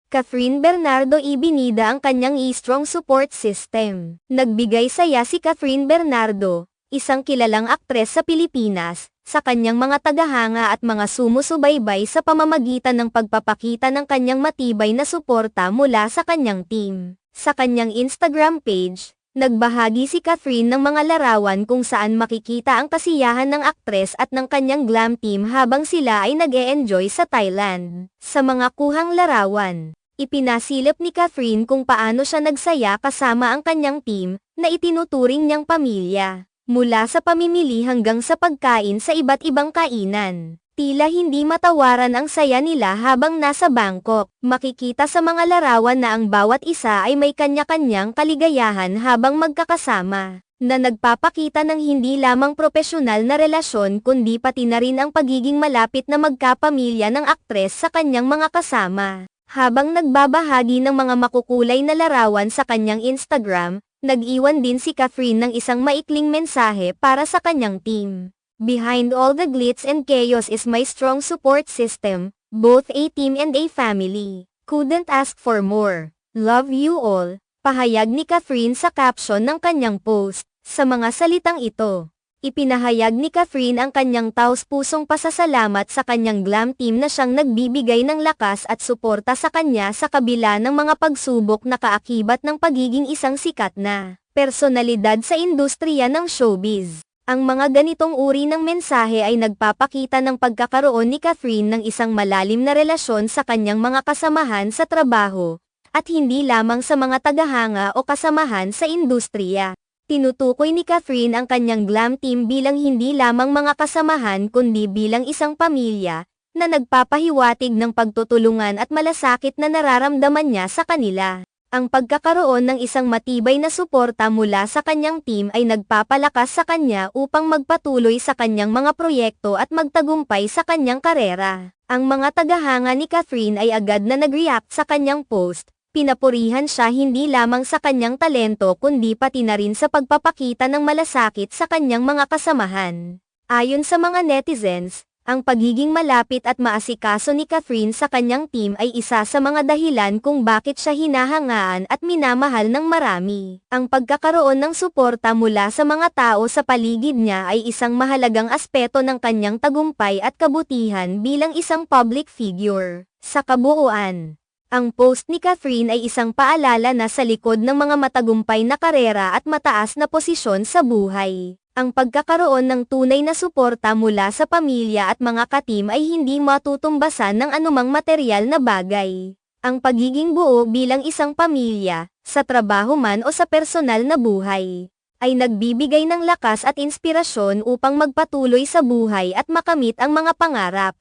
Catherine Bernardo ibinida ang kanyang strong support system. Nagbigay saya si Catherine Bernardo, isang kilalang aktres sa Pilipinas, sa kanyang mga tagahanga at mga sumusubaybay sa pamamagitan ng pagpapakita ng kanyang matibay na suporta mula sa kanyang team. Sa kanyang Instagram page, nagbahagi si Catherine ng mga larawan kung saan makikita ang kasiyahan ng aktres at ng kanyang glam team habang sila ay nag-e-enjoy sa Thailand. Sa mga kuhang larawan, ipinasilip ni Catherine kung paano siya nagsaya kasama ang kanyang team, na itinuturing niyang pamilya. Mula sa pamimili hanggang sa pagkain sa iba't ibang kainan. Tila hindi matawaran ang saya nila habang nasa Bangkok. Makikita sa mga larawan na ang bawat isa ay may kanya-kanyang kaligayahan habang magkakasama, na nagpapakita ng hindi lamang propesyonal na relasyon kundi pati na rin ang pagiging malapit na magkapamilya ng aktres sa kanyang mga kasama. Habang nagbabahagi ng mga makukulay na larawan sa kanyang Instagram, nag-iwan din si Catherine ng isang maikling mensahe para sa kanyang team. Behind all the glitz and chaos is my strong support system, both a team and a family. Couldn't ask for more. Love you all. Pahayag ni Catherine sa caption ng kanyang post. Sa mga salitang ito, ipinahayag ni Catherine ang kanyang taos-pusong pasasalamat sa kanyang glam team na siyang nagbibigay ng lakas at suporta sa kanya sa kabila ng mga pagsubok na kaakibat ng pagiging isang sikat na personalidad sa industriya ng showbiz. Ang mga ganitong uri ng mensahe ay nagpapakita ng pagkakaroon ni Catherine ng isang malalim na relasyon sa kanyang mga kasamahan sa trabaho, at hindi lamang sa mga tagahanga o kasamahan sa industriya. Tinutukoy ni Catherine ang kanyang glam team bilang hindi lamang mga kasamahan kundi bilang isang pamilya, na nagpapahiwatig ng pagtutulungan at malasakit na nararamdaman niya sa kanila. Ang pagkakaroon ng isang matibay na suporta mula sa kanyang team ay nagpapalakas sa kanya upang magpatuloy sa kanyang mga proyekto at magtagumpay sa kanyang karera. Ang mga tagahanga ni Catherine ay agad na nag-react sa kanyang post. Pinapurihan siya hindi lamang sa kanyang talento kundi pati na rin sa pagpapakita ng malasakit sa kanyang mga kasamahan. Ayon sa mga netizens, ang pagiging malapit at maasikaso ni Catherine sa kanyang team ay isa sa mga dahilan kung bakit siya hinahangaan at minamahal ng marami. Ang pagkakaroon ng suporta mula sa mga tao sa paligid niya ay isang mahalagang aspeto ng kanyang tagumpay at kabutihan bilang isang public figure. Sa kabuuan, ang post ni Catherine ay isang paalala na sa likod ng mga matagumpay na karera at mataas na posisyon sa buhay, ang pagkakaroon ng tunay na suporta mula sa pamilya at mga katim ay hindi matutumbasan ng anumang material na bagay. Ang pagiging buo bilang isang pamilya, sa trabaho man o sa personal na buhay, ay nagbibigay ng lakas at inspirasyon upang magpatuloy sa buhay at makamit ang mga pangarap.